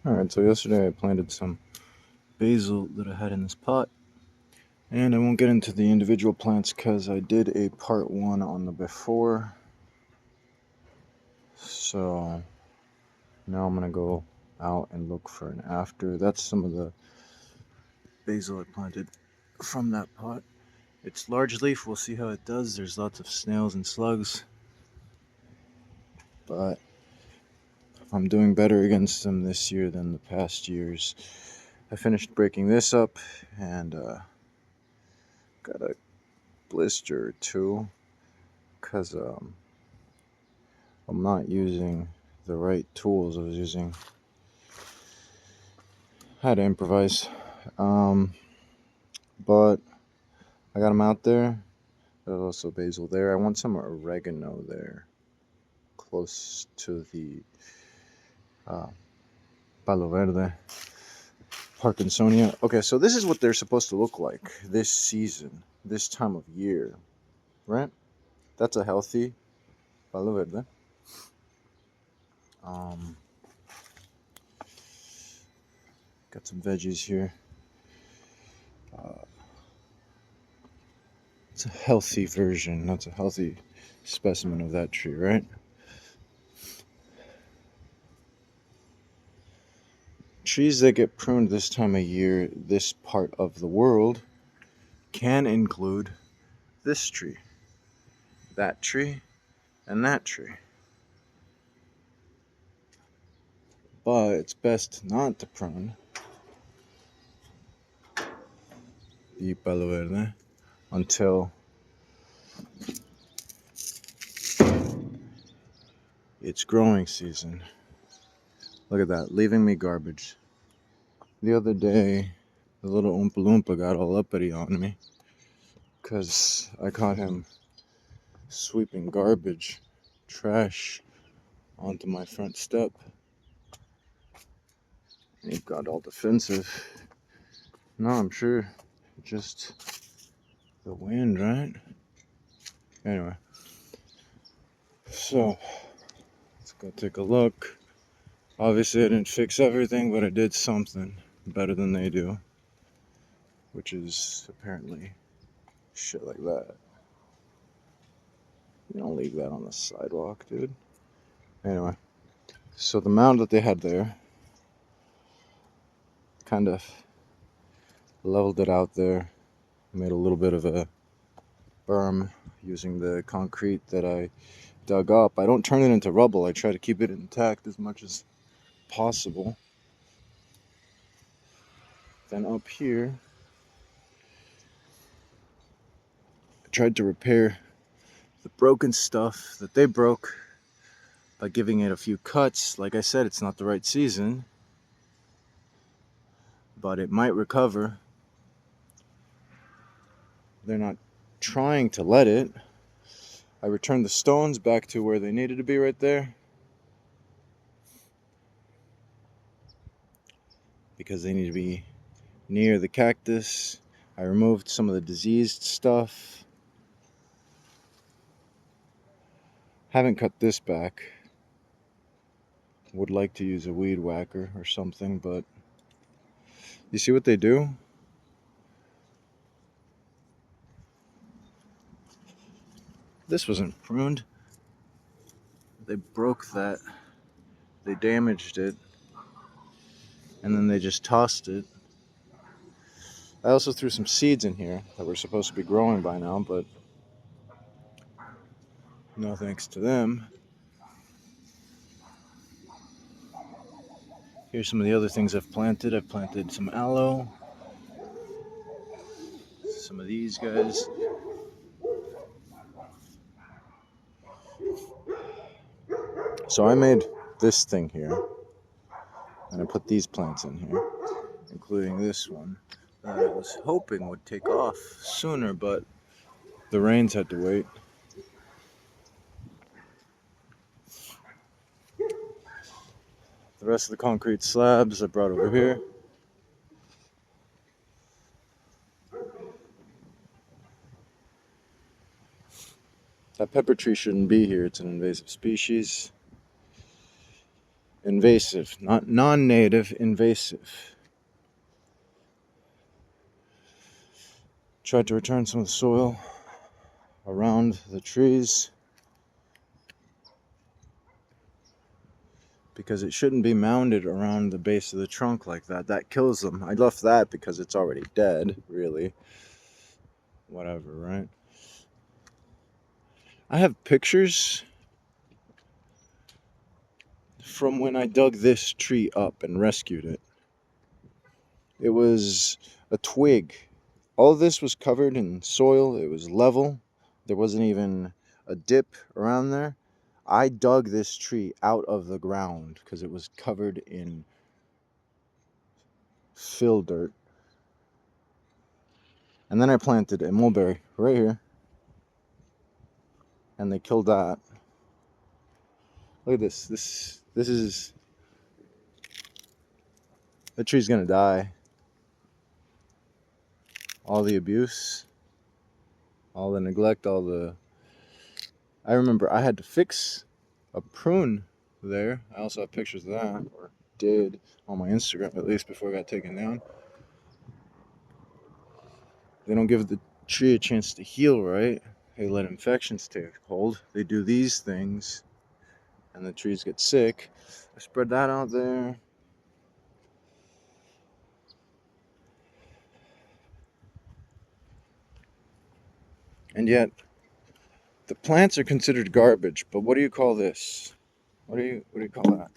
Alright, so yesterday I planted some basil that I had in this pot, and I won't get into the individual plants because I did a part 1 on the before. So now I'm gonna go out and look for an after. That's some of the basil I planted from that pot. It's large leaf, we'll see how it does. There's lots of snails and slugs, but I'm doing better against them this year than the past years. I finished breaking this up and got a blister or two because I'm not using the right tools. I had to improvise. But I got them out there. There's also basil there. I want some oregano there, close to the uh, Palo Verde, Parkinsonia. Okay, so this is what they're supposed to look like this season, this time of year, right? That's a healthy Palo Verde. Um, got some veggies here. It's a healthy version. That's a healthy specimen of that tree, right? Trees that get pruned this time of year, this part of the world, can include this tree, that tree, and that tree. But it's best not to prune the Palo Verde until it's growing season. Look at that, leaving me garbage. The other day, the little Oompa Loompa got all uppity on me because I caught him sweeping garbage, trash onto my front step. And he got all defensive. No, I'm sure just the wind, right? Anyway, so let's go take a look. Obviously, I didn't fix everything, but I did something better than they do, which is apparently shit like that. You don't leave that on the sidewalk, dude. Anyway, so the mound that they had there kind of leveled it out there, made a little bit of a berm using the concrete that I dug up. I don't turn it into rubble, I try to keep it intact as much as possible. Then up here, I tried to repair the broken stuff that they broke by giving it a few cuts. Like I said, it's not the right season, but it might recover. They're not trying to let it. I returned the stones back to where they needed to be right there because they need to be near the cactus. I removed some of the diseased stuff. Haven't cut this back. Would like to use a weed whacker or something, but you see what they do? This wasn't pruned. They broke that. They damaged it. And then they just tossed it. I also threw some seeds in here that were supposed to be growing by now, but no thanks to them. Here's some of the other things I've planted. I've planted some aloe, some of these guys. So I made this thing here, and I put these plants in here, including this one that I was hoping would take off sooner, but the rains had to wait. The rest of the concrete slabs I brought over here. That pepper tree shouldn't be here. It's an invasive species. invasive, not non-native, invasive. Tried to return some of the soil around the trees because it shouldn't be mounded around the base of the trunk like that. That kills them. I left that because it's already dead, really. Whatever, right? I have pictures from when I dug this tree up and rescued it. It was a twig. All of this was covered in soil. It was level. There wasn't even a dip around there. I dug this tree out of the ground because it was covered in fill dirt. And then I planted a mulberry right here. And they killed that. Look at this. This is... The tree's gonna die. All the abuse, all the neglect, all the... I remember I had to fix a prune there. I also have pictures of that, or did, on my Instagram at least, before it got taken down. They don't give the tree a chance to heal, right? They let infections take hold. They do these things, and the trees get sick. I spread that out there. And yet, the plants are considered garbage. But what do you call this? What do you call that?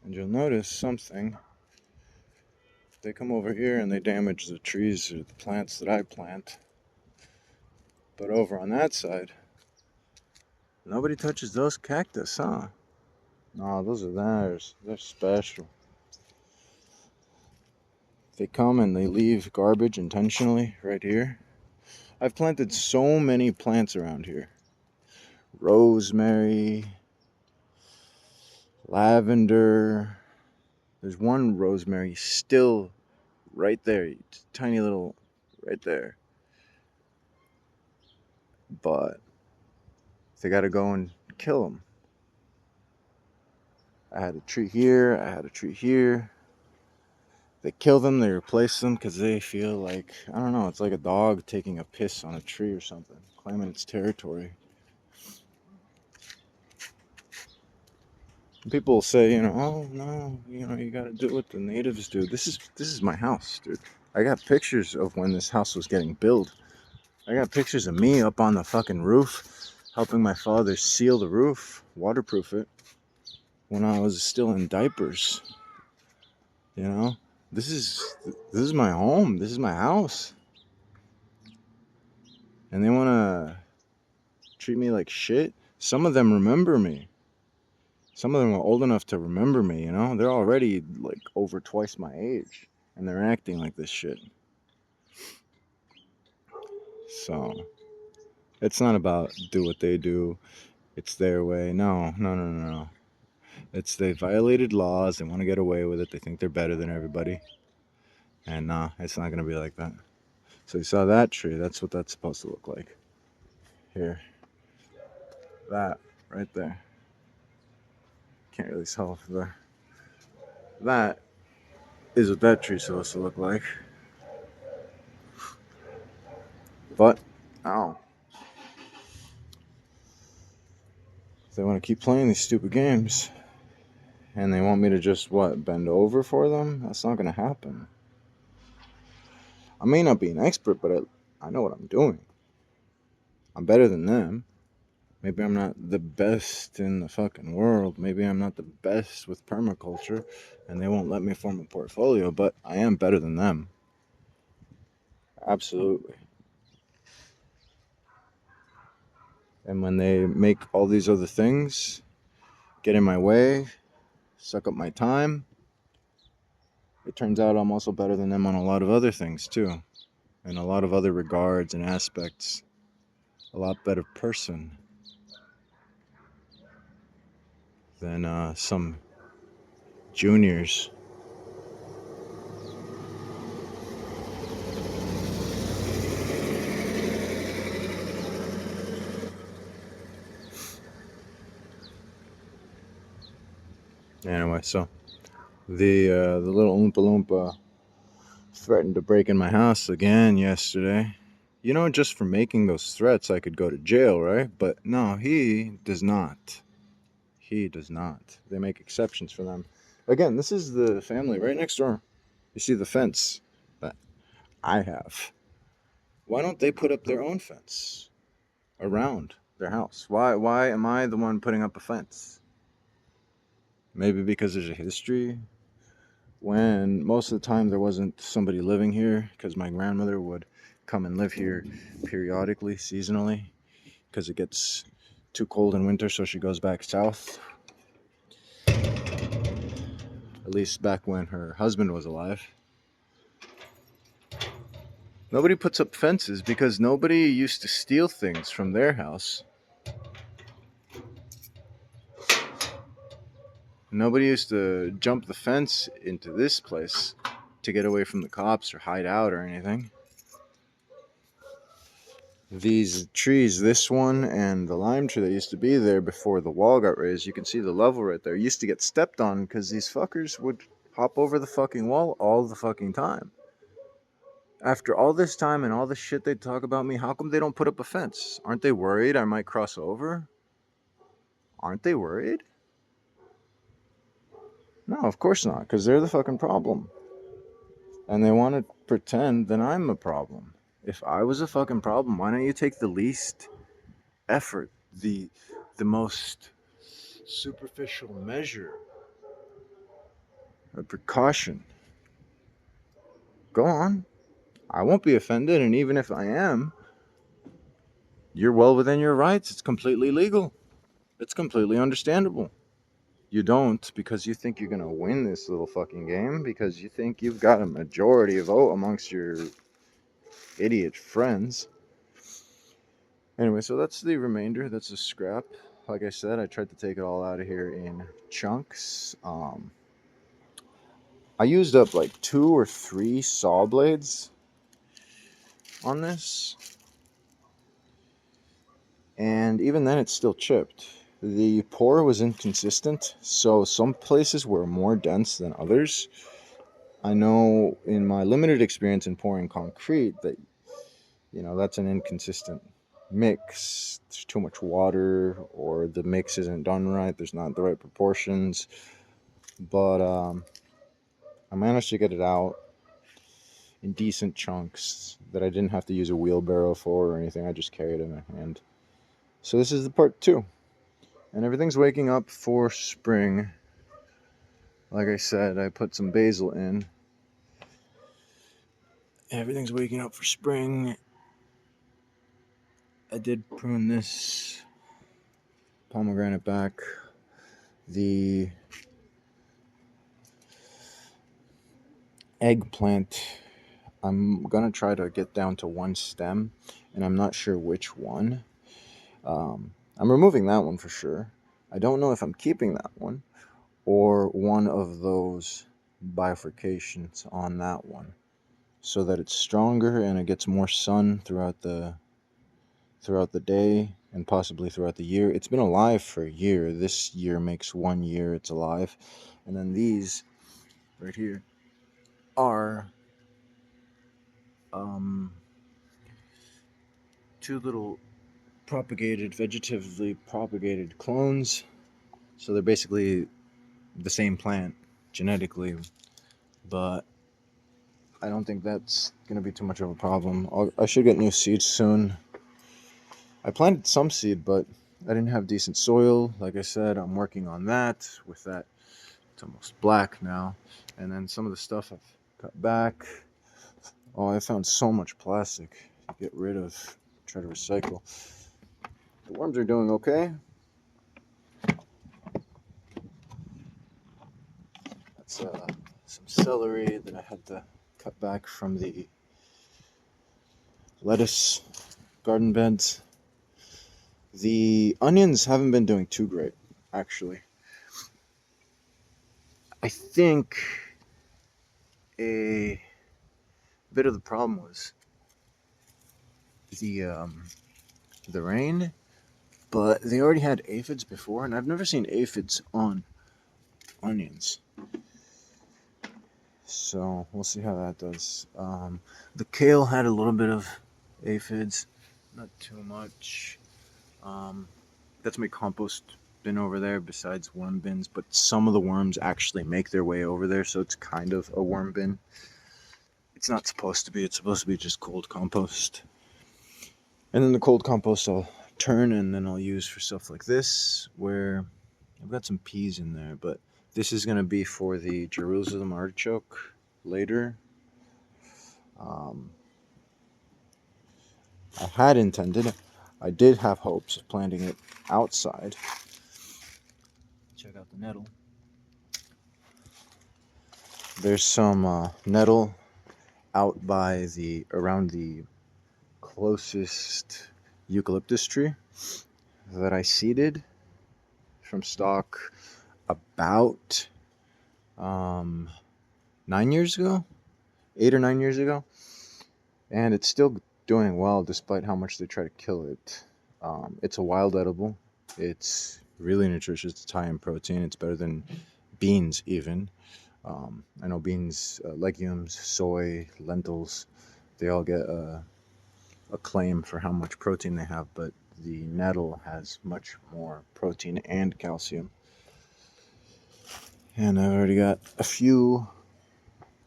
And you'll notice something. They come over here and they damage the trees or the plants that I plant. But over on that side, nobody touches those cactus, huh? No, those are theirs. They're special. They come and they leave garbage intentionally right here. I've planted so many plants around here. Rosemary, lavender. There's one rosemary still right there. Tiny little right there. But they got to go and kill them. I had a tree here. I had a tree here. They kill them, they replace them because they feel like, I don't know, it's like a dog taking a piss on a tree or something, claiming its territory. And people say, oh no, you gotta do what the natives do. This is my house, dude. I got pictures of when this house was getting built. I got pictures of me up on the fucking roof, helping my father seal the roof, waterproof it, when I was still in diapers. This is my home. This is my house. And they want to treat me like shit. Some of them remember me. Some of them are old enough to remember me, They're already like over twice my age. And they're acting like this shit. So, it's not about do what they do. It's their way. No. It's they violated laws. They want to get away with it. They think they're better than everybody. And nah, it's not going to be like that. So you saw that tree. That's what that's supposed to look like. Here. That right there. Can't really tell if there. That is what that tree's supposed to look like. But, they want to keep playing these stupid games. And they want me to just, bend over for them? That's not going to happen. I may not be an expert, but I know what I'm doing. I'm better than them. Maybe I'm not the best in the fucking world. Maybe I'm not the best with permaculture, and they won't let me form a portfolio, but I am better than them. Absolutely. And when they make all these other things get in my way, suck up my time, it turns out I'm also better than them on a lot of other things too. In a lot of other regards and aspects. A lot better person. than some juniors. Anyway, so the little Oompa Loompa threatened to break in my house again yesterday. You know, just for making those threats, I could go to jail, right? But no, he does not. He does not. They make exceptions for them. Again, this is the family right next door. You see the fence that I have. Why don't they put up their own fence around their house? Why am I the one putting up a fence? Maybe because there's a history when most of the time there wasn't somebody living here, because my grandmother would come and live here periodically, seasonally, because it gets too cold in winter, so she goes back south. At least back when her husband was alive. Nobody puts up fences because nobody used to steal things from their house. Nobody used to jump the fence into this place to get away from the cops or hide out or anything. These trees, this one and the lime tree that used to be there before the wall got raised, you can see the level right there, used to get stepped on because these fuckers would hop over the fucking wall all the fucking time. After all this time and all the shit they talk about me, how come they don't put up a fence? Aren't they worried I might cross over? Aren't they worried? No, of course not, because they're the fucking problem. And they want to pretend that I'm a problem. If I was a fucking problem, why don't you take the least effort, the most superficial measure, a precaution? Go on. I won't be offended, and even if I am, you're well within your rights. It's completely legal. It's completely understandable. You don't because you think you're going to win this little fucking game because you think you've got a majority vote amongst your idiot friends. Anyway, so that's the remainder. That's a scrap. Like I said, I tried to take it all out of here in chunks. I used up like 2 or 3 saw blades on this. And even then, it's still chipped. The pour was inconsistent, so some places were more dense than others. I know in my limited experience in pouring concrete that, that's an inconsistent mix. There's too much water, or the mix isn't done right. There's not the right proportions. But I managed to get it out in decent chunks that I didn't have to use a wheelbarrow for or anything. I just carried it in my hand. So this is the part 2. And everything's waking up for spring. Like I said, I put some basil in. Everything's waking up for spring. I did prune this pomegranate back. The eggplant, I'm gonna try to get down to 1 stem, and I'm not sure which one. I'm removing that one for sure. I don't know if I'm keeping that one or one of those bifurcations on that one, so that it's stronger and it gets more sun throughout the day and possibly throughout the year. It's been alive for a year. This year makes 1 year it's alive. And then these right here are 2 little vegetatively propagated clones. So they're basically the same plant genetically, but I don't think that's going to be too much of a problem. I should get new seeds soon. I planted some seed, but I didn't have decent soil. Like I said, I'm working on that. With that, it's almost black now. And then some of the stuff I've cut back. Oh, I found so much plastic to get rid of, try to recycle. The worms are doing okay. That's some celery that I had to cut back from the lettuce garden beds. The onions haven't been doing too great, actually. I think a bit of the problem was the um, the rain, but they already had aphids before, and I've never seen aphids on onions. So we'll see how that does. The kale had a little bit of aphids, not too much. Um, that's my compost bin over there, besides worm bins. But some of the worms actually make their way over there, so it's kind of a worm bin. It's not supposed to be. It's supposed to be just cold compost. And then the cold compost I'll turn and then I'll use for stuff like this, where I've got some peas in there, but this is going to be for the Jerusalem artichoke later. Um, I had intended, I did have hopes of planting it outside. Check out the nettle. There's some nettle out by around the closest eucalyptus tree that I seeded from stock about 9 years ago, 8 or 9 years ago, and it's still doing well despite how much they try to kill it. It's a wild edible. It's really nutritious. It's high in protein. It's better than beans even. I know beans, legumes, soy, lentils, they all get a claim for how much protein they have, but the nettle has much more protein and calcium. And I've already got a few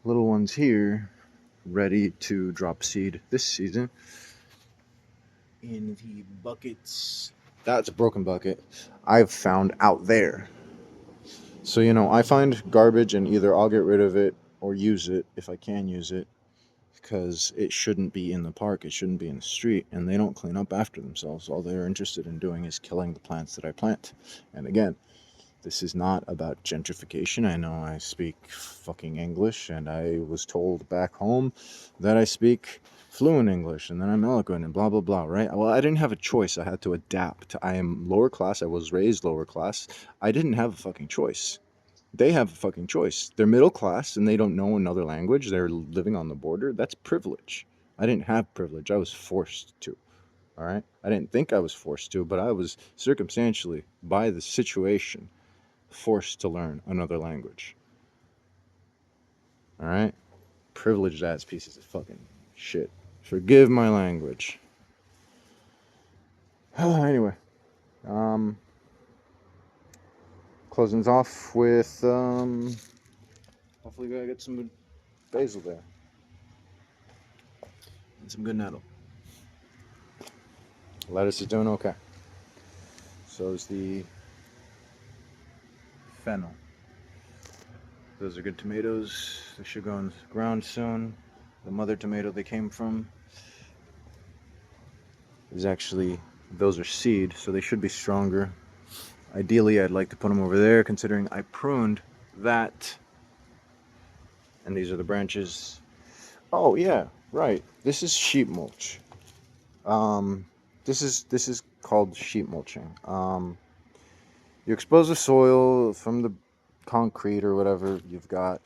little ones here ready to drop seed this season in the buckets. That's a broken bucket I've found out there. So, I find garbage and either I'll get rid of it or use it if I can use it, because it shouldn't be in the park, it shouldn't be in the street, and they don't clean up after themselves. All they're interested in doing is killing the plants that I plant. And again, this is not about gentrification. I know I speak fucking English, and I was told back home that I speak fluent English and that I'm eloquent and blah, blah, blah, right? Well, I didn't have a choice. I had to adapt. I am lower class. I was raised lower class. I didn't have a fucking choice. They have a fucking choice. They're middle class and they don't know another language. They're living on the border. That's privilege. I didn't have privilege. I was forced to. All right? I didn't think I was forced to, but I was circumstantially, by the situation, forced to learn another language. All right? Privileged ass pieces of fucking shit. Forgive my language. Anyway, closing off with hopefully I get some basil there and some good nettle. Lettuce is doing okay. So is the fennel. Those are good tomatoes. They should go in the ground soon. The mother tomato they came from is actually, those are seed, so they should be stronger. Ideally, I'd like to put them over there, considering I pruned that. And these are the branches. Oh yeah, right. This is sheep mulch. Um, this is called sheep mulching. You expose the soil from the concrete or whatever you've got.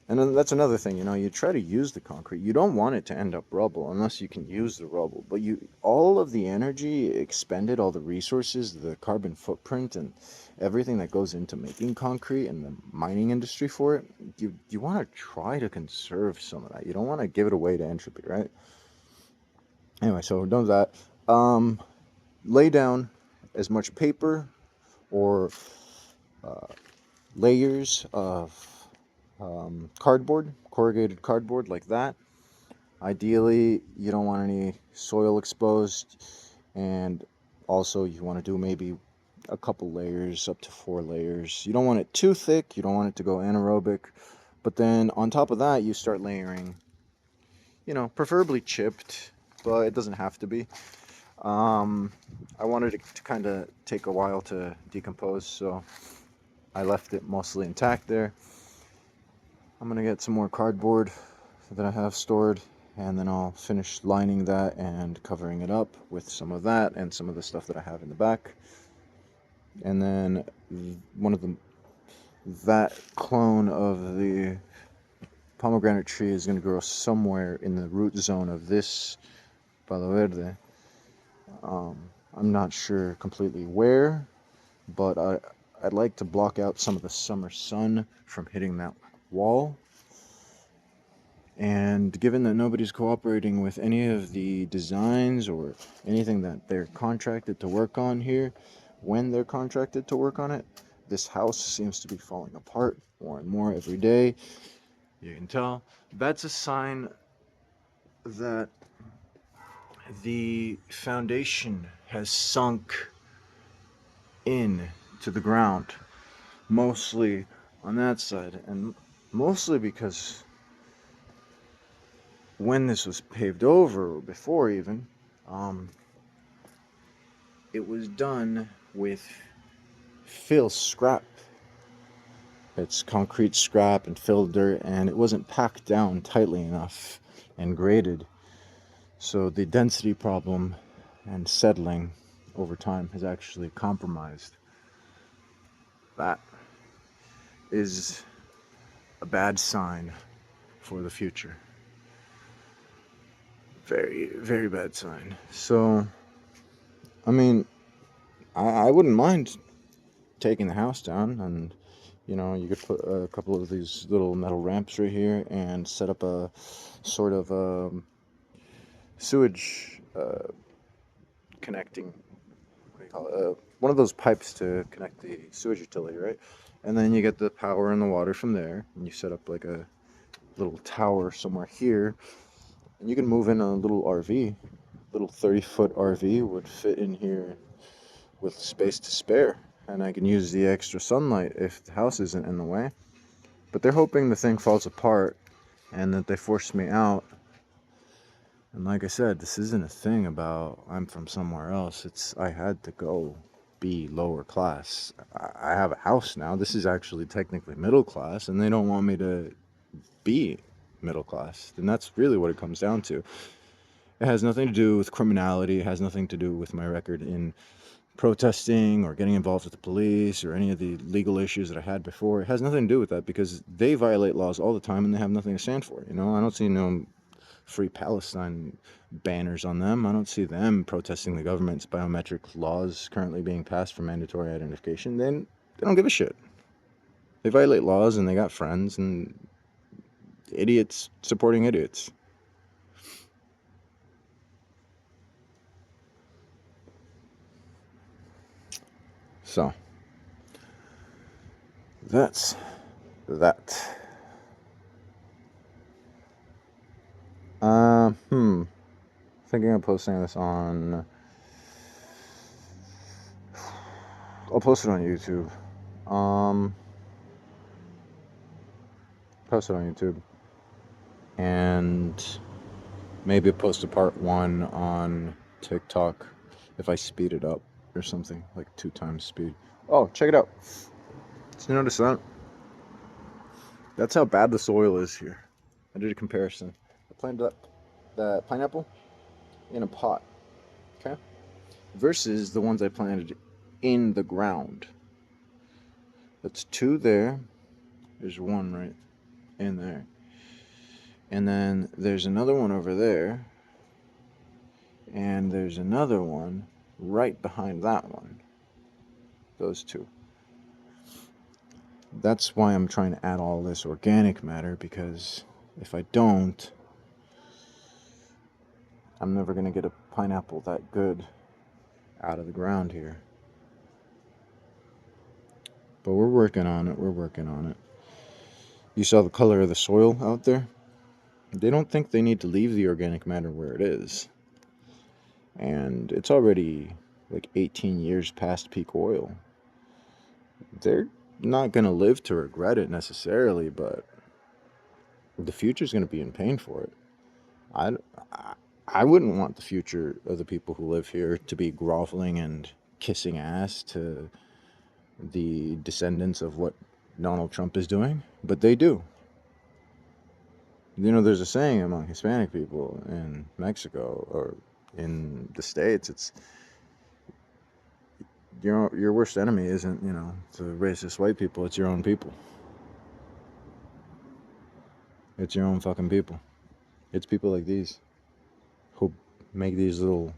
And then that's another thing, you try to use the concrete. You don't want it to end up rubble unless you can use the rubble. But all of the energy expended, all the resources, the carbon footprint, and everything that goes into making concrete and the mining industry for it, you want to try to conserve some of that. You don't want to give it away to entropy, right? Anyway, so we're done with that. Lay down as much paper or layers of cardboard, corrugated cardboard like that. Ideally, you don't want any soil exposed, and also you want to do maybe a couple layers, up to 4 layers. You don't want it too thick, you don't want it to go anaerobic, but then on top of that, you start layering, preferably chipped, but it doesn't have to be. I wanted it to kind of take a while to decompose, so I left it mostly intact there. I'm gonna get some more cardboard that I have stored, and then I'll finish lining that and covering it up with some of that and some of the stuff that I have in the back. And then one of the that clone of the pomegranate tree is going to grow somewhere in the root zone of this Palo Verde. I'm not sure completely where, but I'd like to block out some of the summer sun from hitting that wall. And given that nobody's cooperating with any of the designs or anything that they're contracted to work on here, when they're contracted to work on it, this house seems to be falling apart more and more every day. You can tell. That's a sign that the foundation has sunk in to the ground, mostly on that side, and mostly because when this was paved over, or before even, it was done with fill scrap. It's concrete scrap and filled dirt, and it wasn't packed down tightly enough and graded. So the density problem and settling over time has actually compromised. That is a bad sign for the future. Very, very bad sign. So, I mean, I wouldn't mind taking the house down, and you could put a couple of these little metal ramps right here and set up a sort of sewage connecting, what do you call it? One of those pipes to connect the sewage utility, right? And then you get the power and the water from there, and you set up like a little tower somewhere here, and you can move in a little RV. Little 30-foot RV would fit in here with space to spare, and I can use the extra sunlight if the house isn't in the way. But they're hoping the thing falls apart and that they force me out. And like I said, this isn't a thing about I'm from somewhere else. It's I had to go be lower class. I have a house now. This is actually technically middle class, and they don't want me to be middle class. And that's really what it comes down to. It has nothing to do with criminality. It has nothing to do with my record in protesting or getting involved with the police or any of the legal issues that I had before. It has nothing to do with that because they violate laws all the time and they have nothing to stand for. I don't see no Free Palestine banners on them. I don't see them protesting the government's biometric laws currently being passed for mandatory identification. Then they don't give a shit. They violate laws and they got friends and idiots supporting idiots. So, that's that. Thinking of posting this on. I'll post it on YouTube. Post it on YouTube. And maybe post a part 1 on TikTok if I speed it up or something, like 2 times speed. Oh, check it out. Did you notice that? That's how bad the soil is here. I did a comparison. I planted up the pineapple in a pot, okay? Versus the ones I planted in the ground. That's 2 there. There's 1 right in there. And then there's another one over there. And there's another one right behind that one. Those 2. That's why I'm trying to add all this organic matter, because if I don't, I'm never going to get a pineapple that good out of the ground here. But we're working on it. You saw the color of the soil out there? They don't think they need to leave the organic matter where it is. And it's already like 18 years past peak oil. They're not going to live to regret it necessarily, but the future's going to be in pain for it. I wouldn't want the future of the people who live here to be groveling and kissing ass to the descendants of what Donald Trump is doing, but they do. There's a saying among Hispanic people in Mexico or in the States, it's your worst enemy isn't, the racist white people. It's your own people. It's your own fucking people. It's people like these who make these little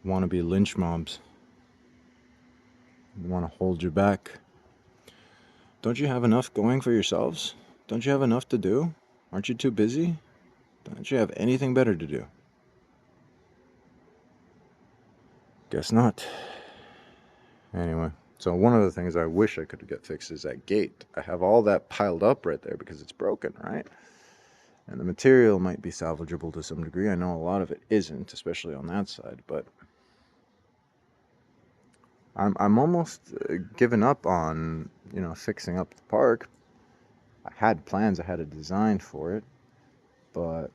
wannabe lynch mobs. They want to hold you back. Don't you have enough going for yourselves? Don't you have enough to do? Aren't you too busy? Don't you have anything better to do? Guess not. Anyway, so one of the things I wish I could get fixed is that gate. I have all that piled up right there because it's broken, right? And the material might be salvageable to some degree. I know a lot of it isn't, especially on that side, but I'm almost given up on, fixing up the park. I had plans, I had a design for it, but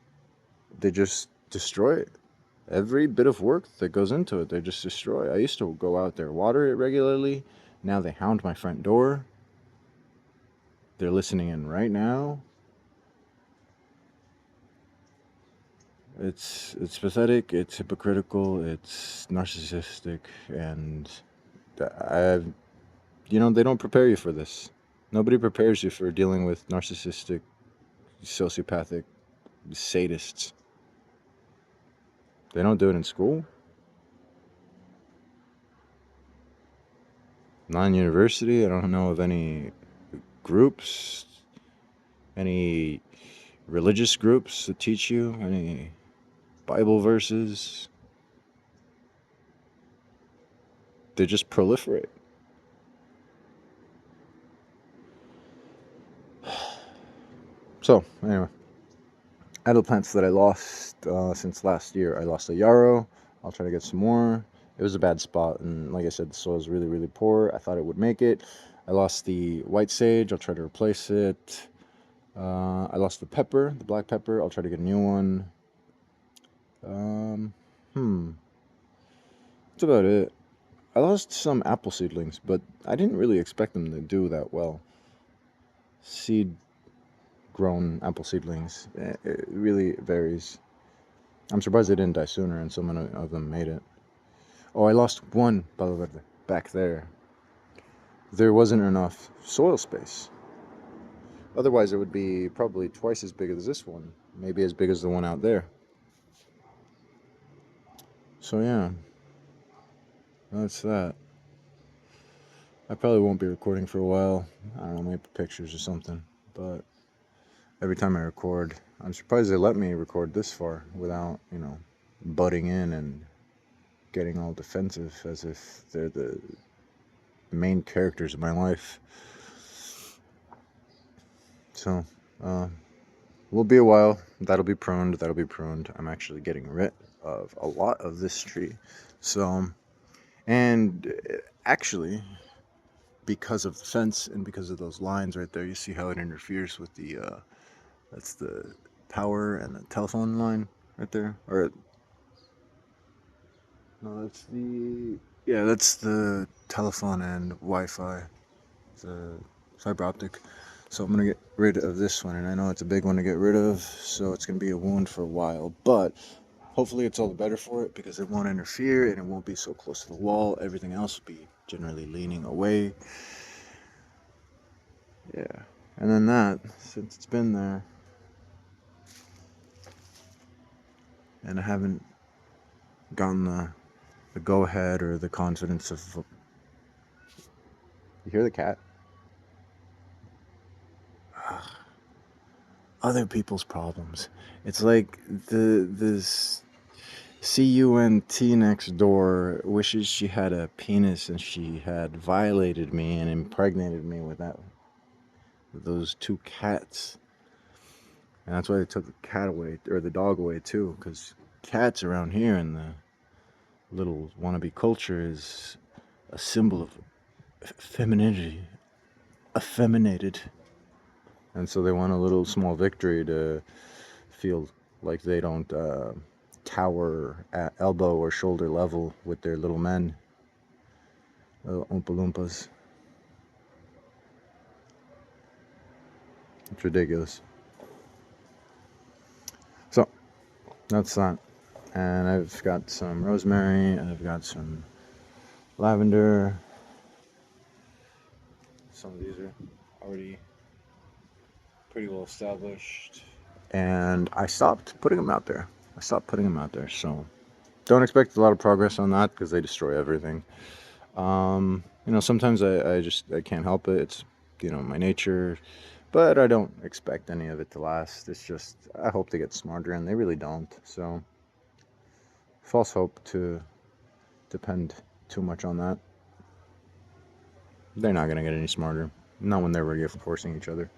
they just destroy it. Every bit of work that goes into it, they just destroy. I used to go out there, water it regularly. Now they hound my front door. They're listening in right now. It's pathetic, it's hypocritical, it's narcissistic, and they don't prepare you for this. Nobody prepares you for dealing with narcissistic, sociopathic sadists. They don't do it in school. Not in university. I don't know of any groups, any religious groups that teach you, any Bible verses. They just proliferate. So, anyway, idle plants that I lost since last year. I lost a yarrow. I'll try to get some more. It was a bad spot, and like I said, the soil is really, really poor. I thought it would make it. I lost the white sage. I'll try to replace it. I lost the pepper, the black pepper. I'll try to get a new one. That's about it. I lost some apple seedlings, but I didn't really expect them to do that well. Seed grown apple seedlings, it really varies. I'm surprised they didn't die sooner and so many of them made it. Oh, I lost one Palo Verde back there. There wasn't enough soil space. Otherwise, it would be probably twice as big as this one, maybe as big as the one out there. So yeah, that's that. I probably won't be recording for a while. I don't know, maybe pictures or something. But every time I record, I'm surprised they let me record this far without, butting in and getting all defensive as if they're the main characters of my life. So, will be a while. That'll be pruned. I'm actually getting rid of a lot of this tree. So, and actually, because of the fence and because of those lines right there, you see how it interferes with the, that's the power and the telephone line right there. Or, no, that's the telephone and Wi-Fi, the fiber optic. So I'm going to get rid of this one, and I know it's a big one to get rid of, so it's going to be a wound for a while, but hopefully it's all the better for it because it won't interfere and it won't be so close to the wall. Everything else will be generally leaning away. Yeah, and then that, since it's been there, and I haven't gotten the go-ahead or the confidence of... You hear the cat? Other people's problems. It's like this CUNT next door wishes she had a penis and she had violated me and impregnated me with those two cats. And that's why they took the cat away, or the dog away too, because cats around here in the little wannabe culture is a symbol of femininity, effeminated. And so they want a little small victory to feel like they don't tower at elbow or shoulder level with their little men, little Oompa Loompas. It's ridiculous. So, that's that. And I've got some rosemary, and I've got some lavender. Some of these are already pretty well established. And I stopped putting them out there. So don't expect a lot of progress on that because they destroy everything. Sometimes I can't help it. It's, my nature, but I don't expect any of it to last. It's just, I hope they get smarter and they really don't. So false hope to depend too much on that. They're not going to get any smarter. Not when they're reinforcing each other.